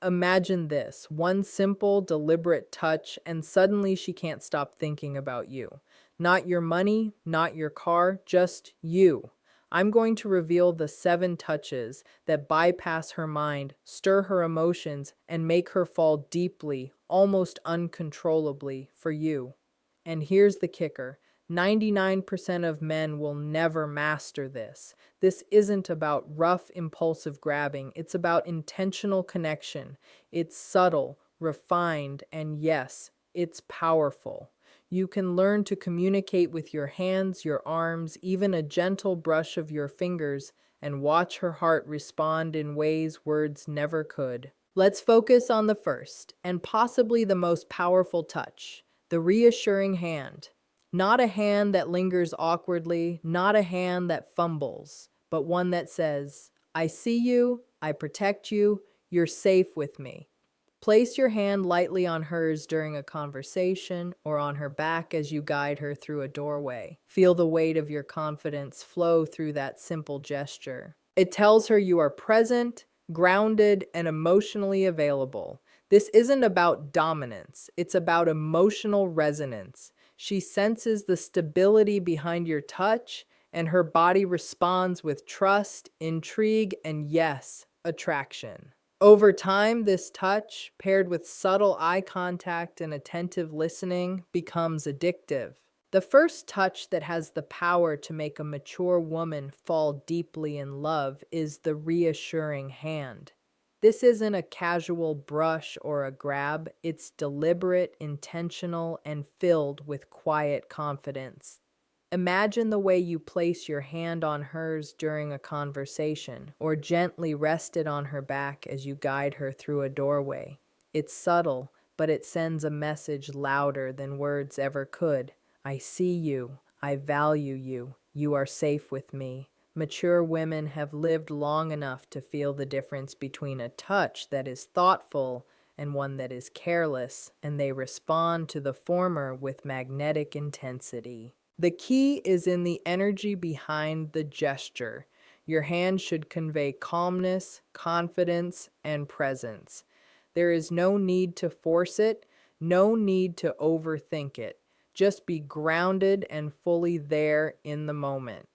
Imagine this one simple, deliberate touch, and suddenly she can't stop thinking about you. Not your money, not your car, just you. I'm going to reveal the 7 touches that bypass her mind, stir her emotions, and make her fall deeply, almost uncontrollably, for you. And here's the kicker: 99% of men will never master this. This isn't about rough, impulsive grabbing, it's about intentional connection. It's subtle, refined, and yes, it's powerful. You can learn to communicate with your hands, your arms, even a gentle brush of your fingers, and watch her heart respond in ways words never could. Let's focus on the first, and possibly the most powerful touch: the reassuring hand. Not a hand that lingers awkwardly, not a hand that fumbles, but one that says, I see you, I protect you, you're safe with me. Place your hand lightly on hers during a conversation or on her back as you guide her through a doorway. Feel the weight of your confidence flow through that simple gesture. It tells her you are present, grounded, and emotionally available. This isn't about dominance, it's about emotional resonance. She senses the stability behind your touch, and her body responds with trust, intrigue, and yes, attraction. Over time, this touch, paired with subtle eye contact and attentive listening, becomes addictive. The first touch that has the power to make a mature woman fall deeply in love is the reassuring hand. This isn't a casual brush or a grab, it's deliberate, intentional, and filled with quiet confidence. Imagine the way you place your hand on hers during a conversation, or gently rest it on her back as you guide her through a doorway. It's subtle, but it sends a message louder than words ever could. I see you. I value you. You are safe with me. Mature women have lived long enough to feel the difference between a touch that is thoughtful and one that is careless, and they respond to the former with magnetic intensity. The key is in the energy behind the gesture. Your hand should convey calmness, confidence, and presence. There is no need to force it, no need to overthink it. Just be grounded and fully there in the moment.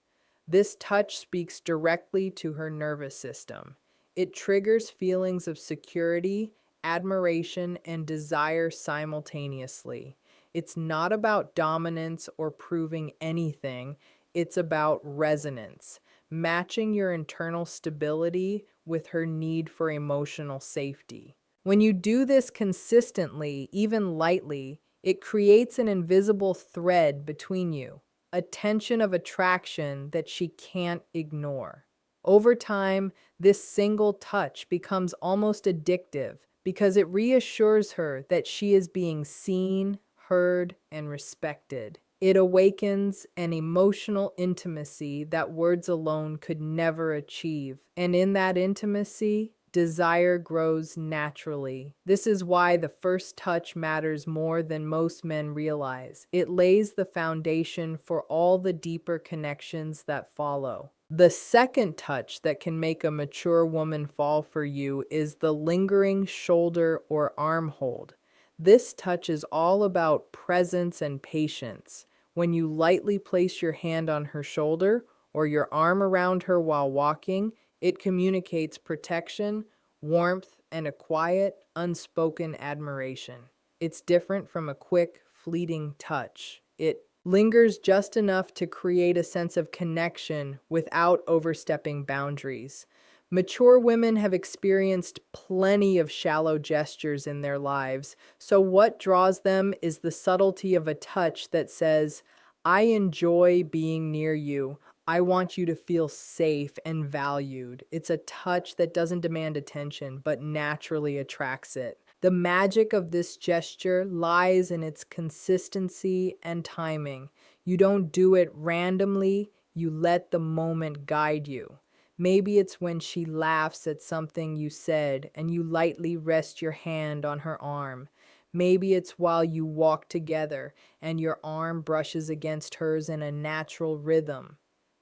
This touch speaks directly to her nervous system. It triggers feelings of security, admiration, and desire simultaneously. It's not about dominance or proving anything, it's about resonance, matching your internal stability with her need for emotional safety. When you do this consistently, even lightly, it creates an invisible thread between you, a tension of attraction that she can't ignore. Over time, this single touch becomes almost addictive because it reassures her that she is being seen, heard, and respected. It awakens an emotional intimacy that words alone could never achieve. And in that intimacy, desire grows naturally. This is why the first touch matters more than most men realize. It lays the foundation for all the deeper connections that follow. The second touch that can make a mature woman fall for you is the lingering shoulder or arm hold. This touch is all about presence and patience. When you lightly place your hand on her shoulder or your arm around her while walking, it communicates protection, warmth, and a quiet, unspoken admiration. It's different from a quick, fleeting touch. It lingers just enough to create a sense of connection without overstepping boundaries. Mature women have experienced plenty of shallow gestures in their lives, so what draws them is the subtlety of a touch that says, I enjoy being near you. I want you to feel safe and valued. It's a touch that doesn't demand attention, but naturally attracts it. The magic of this gesture lies in its consistency and timing. You don't do it randomly, you let the moment guide you. Maybe it's when she laughs at something you said and you lightly rest your hand on her arm. Maybe it's while you walk together and your arm brushes against hers in a natural rhythm.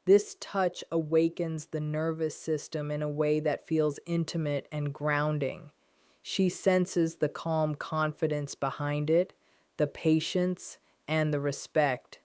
This touch awakens the nervous system in a way that feels intimate and grounding. She senses the calm confidence behind it, the patience, and the respect.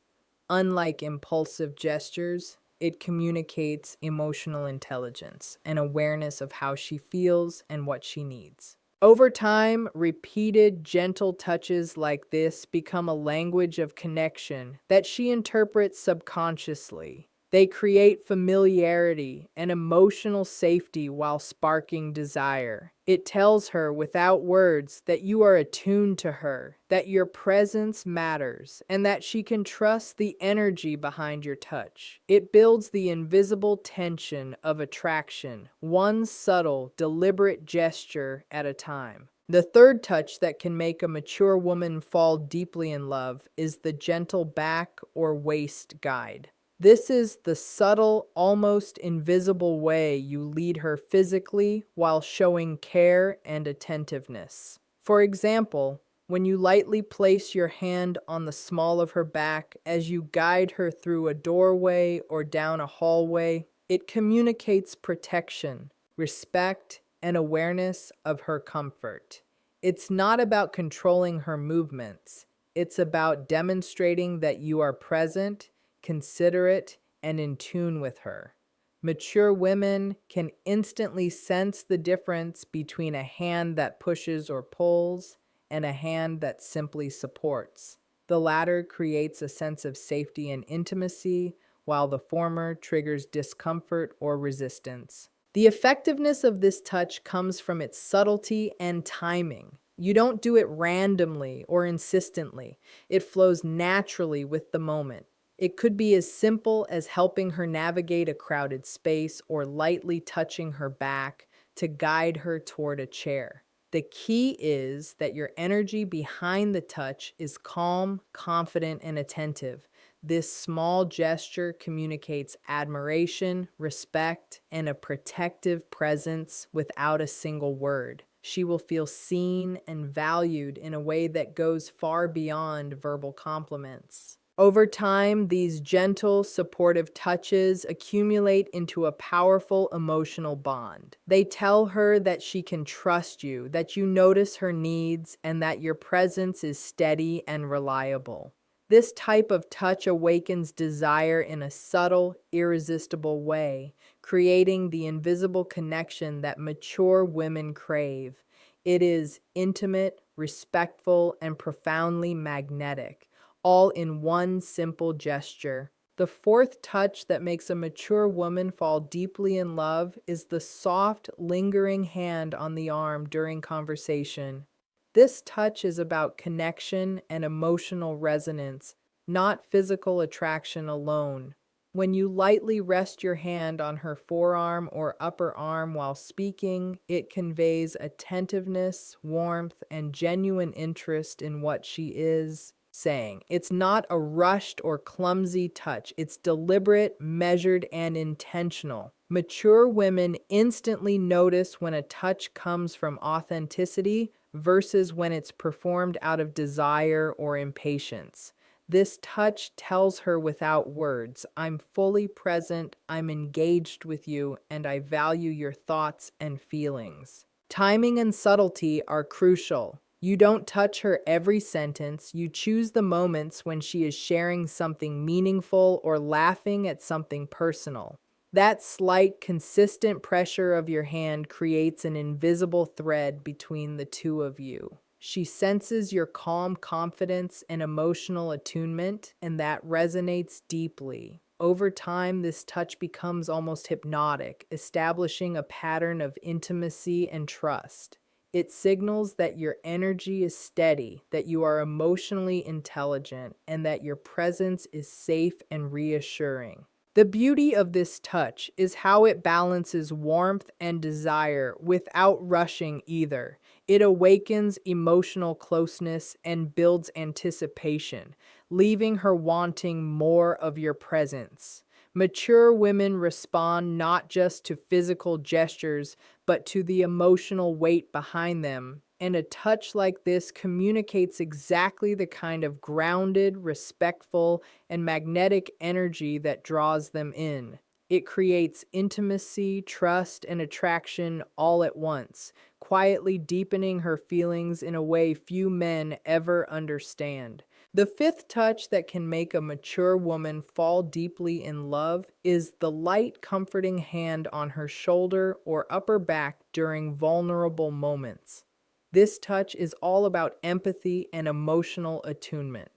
Unlike impulsive gestures, it communicates emotional intelligence and awareness of how she feels and what she needs. Over time, repeated, gentle touches like this become a language of connection that she interprets subconsciously. They create familiarity and emotional safety while sparking desire. It tells her without words that you are attuned to her, that your presence matters, and that she can trust the energy behind your touch. It builds the invisible tension of attraction, one subtle, deliberate gesture at a time. The third touch that can make a mature woman fall deeply in love is the gentle back or waist guide. This is the subtle, almost invisible way you lead her physically while showing care and attentiveness. For example, when you lightly place your hand on the small of her back as you guide her through a doorway or down a hallway, it communicates protection, respect, and awareness of her comfort. It's not about controlling her movements, it's about demonstrating that you are present, considerate, and in tune with her. Mature women can instantly sense the difference between a hand that pushes or pulls and a hand that simply supports. The latter creates a sense of safety and intimacy, while the former triggers discomfort or resistance. The effectiveness of this touch comes from its subtlety and timing. You don't do it randomly or insistently. It flows naturally with the moment. It could be as simple as helping her navigate a crowded space or lightly touching her back to guide her toward a chair. The key is that your energy behind the touch is calm, confident, and attentive. This small gesture communicates admiration, respect, and a protective presence without a single word. She will feel seen and valued in a way that goes far beyond verbal compliments. Over time, these gentle, supportive touches accumulate into a powerful emotional bond. They tell her that she can trust you, that you notice her needs, and that your presence is steady and reliable. This type of touch awakens desire in a subtle, irresistible way, creating the invisible connection that mature women crave. It is intimate, respectful, and profoundly magnetic, all in one simple gesture. The fourth touch that makes a mature woman fall deeply in love is the soft, lingering hand on the arm during conversation. This touch is about connection and emotional resonance, not physical attraction alone. When you lightly rest your hand on her forearm or upper arm while speaking, it conveys attentiveness, warmth, and genuine interest in what she is saying. It's not a rushed or clumsy touch. It's deliberate, measured, and intentional. Mature women instantly notice when a touch comes from authenticity versus when it's performed out of desire or impatience. This touch tells her without words, I'm fully present, I'm engaged with you, and I value your thoughts and feelings. Timing and subtlety are crucial. You don't touch her every sentence, you choose the moments when she is sharing something meaningful or laughing at something personal. That slight, consistent pressure of your hand creates an invisible thread between the two of you. She senses your calm confidence and emotional attunement, and that resonates deeply. Over time, this touch becomes almost hypnotic, establishing a pattern of intimacy and trust. It signals that your energy is steady, that you are emotionally intelligent, and that your presence is safe and reassuring. The beauty of this touch is how it balances warmth and desire without rushing either. It awakens emotional closeness and builds anticipation, leaving her wanting more of your presence. Mature women respond not just to physical gestures, but to the emotional weight behind them. And a touch like this communicates exactly the kind of grounded, respectful, and magnetic energy that draws them in. It creates intimacy, trust, and attraction all at once, quietly deepening her feelings in a way few men ever understand. The fifth touch that can make a mature woman fall deeply in love is the light, comforting hand on her shoulder or upper back during vulnerable moments. This touch is all about empathy and emotional attunement.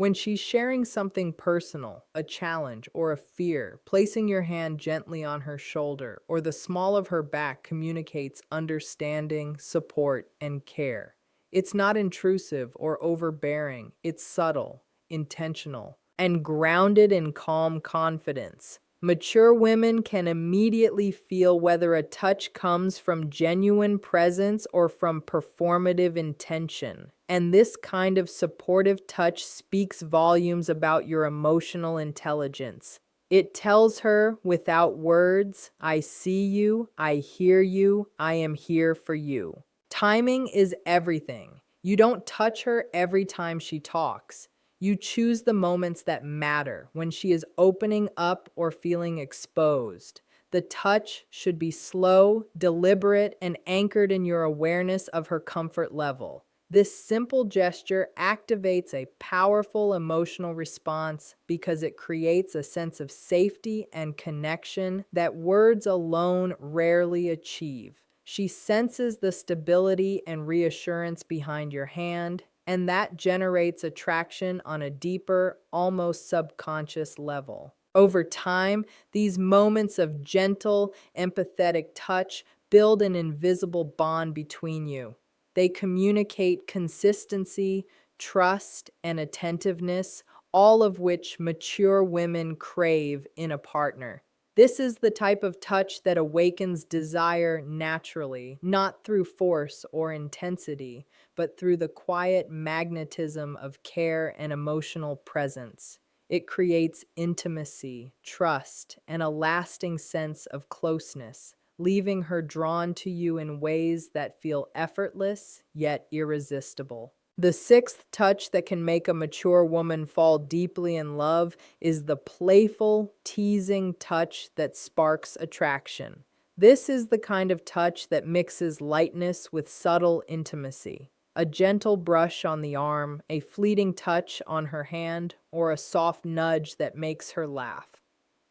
When she's sharing something personal, a challenge, or a fear, placing your hand gently on her shoulder or the small of her back communicates understanding, support, and care. It's not intrusive or overbearing, it's subtle, intentional, and grounded in calm confidence. Mature women can immediately feel whether a touch comes from genuine presence or from performative intention. And this kind of supportive touch speaks volumes about your emotional intelligence. It tells her without words, I see you, I hear you, I am here for you. Timing is everything. You don't touch her every time she talks. You choose the moments that matter when she is opening up or feeling exposed. The touch should be slow, deliberate, and anchored in your awareness of her comfort level. This simple gesture activates a powerful emotional response because it creates a sense of safety and connection that words alone rarely achieve. She senses the stability and reassurance behind your hand, and that generates attraction on a deeper, almost subconscious level. Over time, these moments of gentle, empathetic touch build an invisible bond between you. They communicate consistency, trust, and attentiveness, all of which mature women crave in a partner. This is the type of touch that awakens desire naturally, not through force or intensity, but through the quiet magnetism of care and emotional presence. It creates intimacy, trust, and a lasting sense of closeness, leaving her drawn to you in ways that feel effortless yet irresistible. The sixth touch that can make a mature woman fall deeply in love is the playful, teasing touch that sparks attraction. This is the kind of touch that mixes lightness with subtle intimacy. A gentle brush on the arm, a fleeting touch on her hand, or a soft nudge that makes her laugh.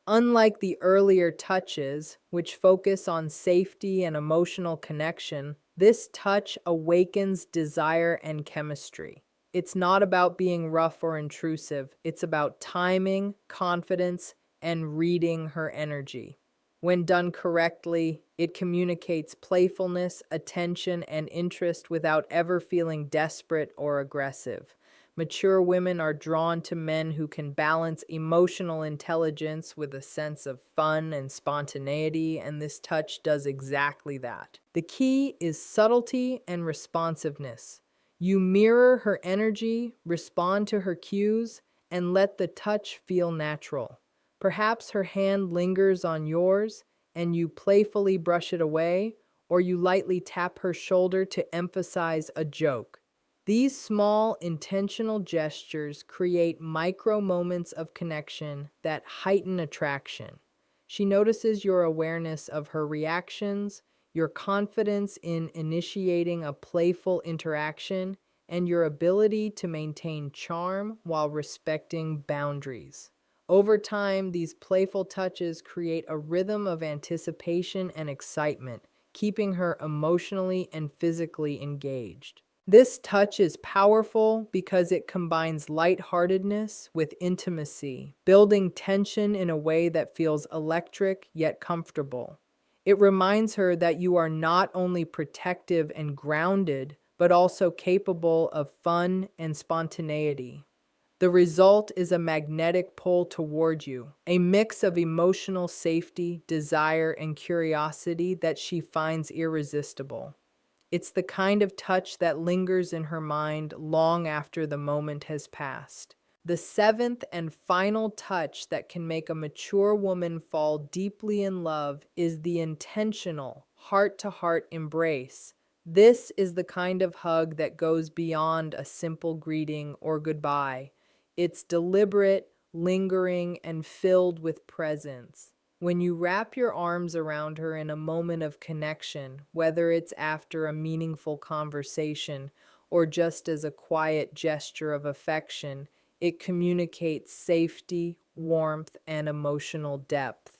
Unlike the earlier touches, which focus on safety and emotional connection, this touch awakens desire and chemistry. It's not about being rough or intrusive, it's about timing, confidence, and reading her energy. When done correctly, it communicates playfulness, attention, and interest without ever feeling desperate or aggressive. Mature women are drawn to men who can balance emotional intelligence with a sense of fun and spontaneity, and this touch does exactly that. The key is subtlety and responsiveness. You mirror her energy, respond to her cues, and let the touch feel natural. Perhaps her hand lingers on yours, and you playfully brush it away, or you lightly tap her shoulder to emphasize a joke. These small, intentional gestures create micro moments of connection that heighten attraction. She notices your awareness of her reactions, your confidence in initiating a playful interaction, and your ability to maintain charm while respecting boundaries. Over time, these playful touches create a rhythm of anticipation and excitement, keeping her emotionally and physically engaged. This touch is powerful because it combines lightheartedness with intimacy, building tension in a way that feels electric yet comfortable. It reminds her that you are not only protective and grounded, but also capable of fun and spontaneity. The result is a magnetic pull toward you, a mix of emotional safety, desire, and curiosity that she finds irresistible. It's the kind of touch that lingers in her mind long after the moment has passed. The seventh and final touch that can make a mature woman fall deeply in love is the intentional, heart to heart embrace. This is the kind of hug that goes beyond a simple greeting or goodbye. It's deliberate, lingering, and filled with presence. When you wrap your arms around her in a moment of connection, whether it's after a meaningful conversation or just as a quiet gesture of affection, it communicates safety, warmth, and emotional depth.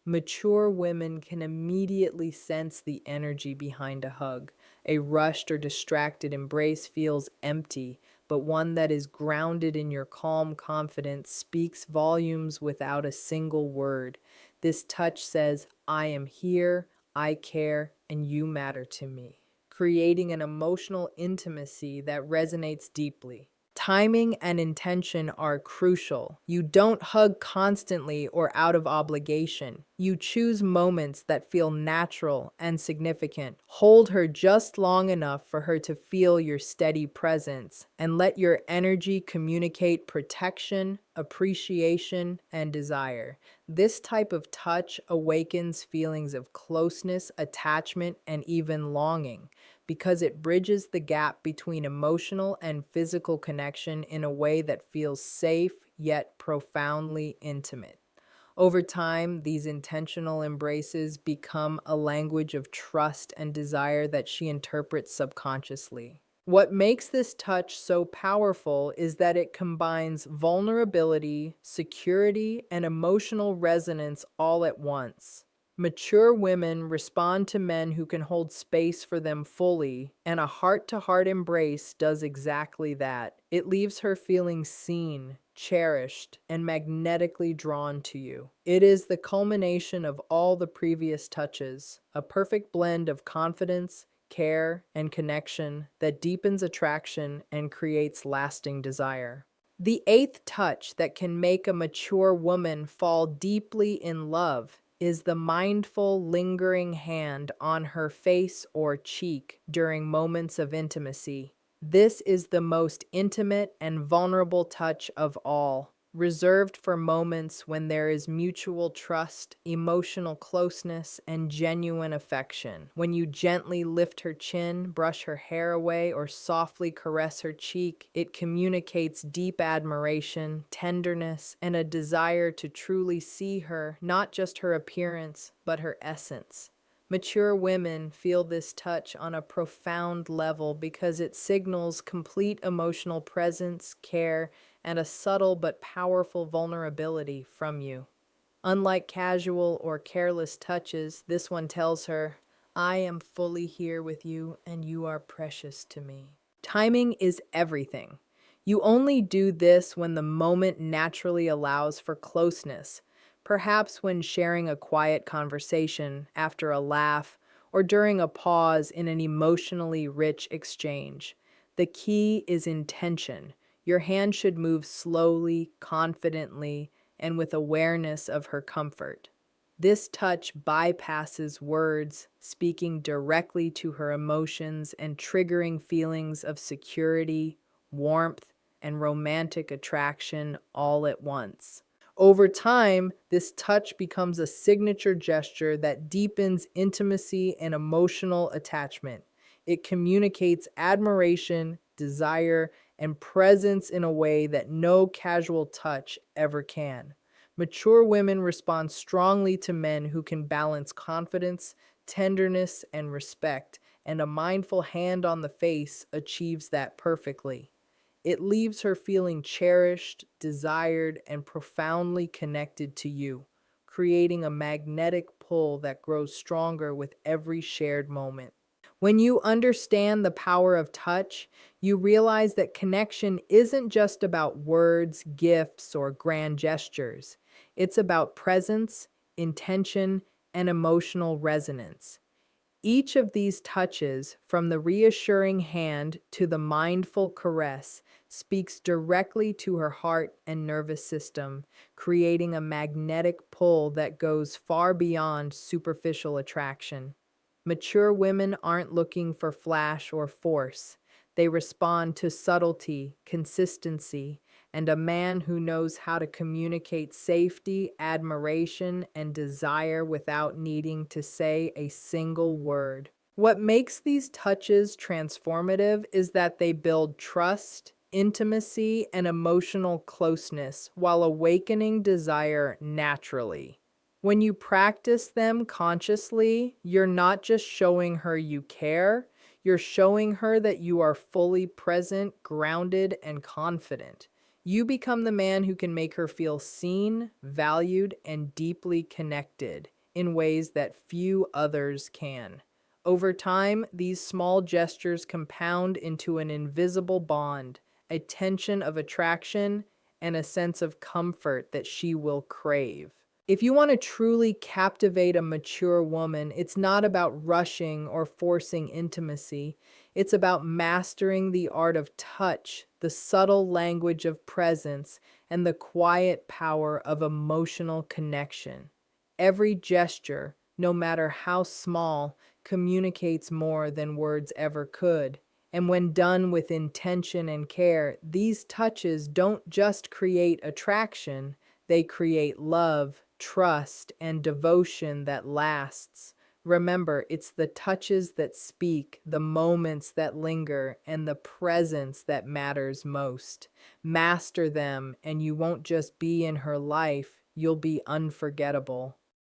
Mature women can immediately sense the energy behind a hug. A rushed or distracted embrace feels empty, but one that is grounded in your calm confidence speaks volumes without a single word. This touch says, I am here, I care, and you matter to me, creating an emotional intimacy that resonates deeply. Timing and intention are crucial. You don't hug constantly or out of obligation. You choose moments that feel natural and significant. Hold her just long enough for her to feel your steady presence, and let your energy communicate protection, appreciation, and desire. This type of touch awakens feelings of closeness, attachment, and even longing, because it bridges the gap between emotional and physical connection in a way that feels safe yet profoundly intimate. Over time, these intentional embraces become a language of trust and desire that she interprets subconsciously. What makes this touch so powerful is that it combines vulnerability, security, and emotional resonance all at once. Mature women respond to men who can hold space for them fully, and a heart to heart embrace does exactly that. It leaves her feeling seen, cherished, and magnetically drawn to you. It is the culmination of all the previous touches, a perfect blend of confidence, care, and connection that deepens attraction and creates lasting desire. The eighth touch that can make a mature woman fall deeply in love is the mindful, lingering hand on her face or cheek during moments of intimacy. This is the most intimate and vulnerable touch of all, reserved for moments when there is mutual trust, emotional closeness, and genuine affection. When you gently lift her chin, brush her hair away, or softly caress her cheek, it communicates deep admiration, tenderness, and a desire to truly see her, not just her appearance, but her essence. Mature women feel this touch on a profound level because it signals complete emotional presence, care, and a subtle but powerful vulnerability from you. Unlike casual or careless touches, this one tells her, I am fully here with you and you are precious to me. Timing is everything. You only do this when the moment naturally allows for closeness, perhaps when sharing a quiet conversation, after a laugh, or during a pause in an emotionally rich exchange. The key is intention. Your hand should move slowly, confidently, and with awareness of her comfort. This touch bypasses words, speaking directly to her emotions and triggering feelings of security, warmth, and romantic attraction all at once. Over time, this touch becomes a signature gesture that deepens intimacy and emotional attachment. It communicates admiration, desire, and presence in a way that no casual touch ever can. Mature women respond strongly to men who can balance confidence, tenderness, and respect, and a mindful hand on the face achieves that perfectly. It leaves her feeling cherished, desired, and profoundly connected to you, creating a magnetic pull that grows stronger with every shared moment. When you understand the power of touch, you realize that connection isn't just about words, gifts, or grand gestures. It's about presence, intention, and emotional resonance. Each of these touches, from the reassuring hand to the mindful caress, speaks directly to her heart and nervous system, creating a magnetic pull that goes far beyond superficial attraction. Mature women aren't looking for flash or force. They respond to subtlety, consistency, and a man who knows how to communicate safety, admiration, and desire without needing to say a single word. What makes these touches transformative is that they build trust, intimacy, and emotional closeness while awakening desire naturally. When you practice them consciously, you're not just showing her you care, you're showing her that you are fully present, grounded, and confident. You become the man who can make her feel seen, valued, and deeply connected in ways that few others can. Over time, these small gestures compound into an invisible bond, a tension of attraction, and a sense of comfort that she will crave. If you want to truly captivate a mature woman, it's not about rushing or forcing intimacy. It's about mastering the art of touch, the subtle language of presence, and the quiet power of emotional connection. Every gesture, no matter how small, communicates more than words ever could. And when done with intention and care, these touches don't just create attraction, they create love, trust, and devotion that lasts. Remember, it's the touches that speak, the moments that linger, and the presence that matters most. Master them, and you won't just be in her life, you'll be unforgettable.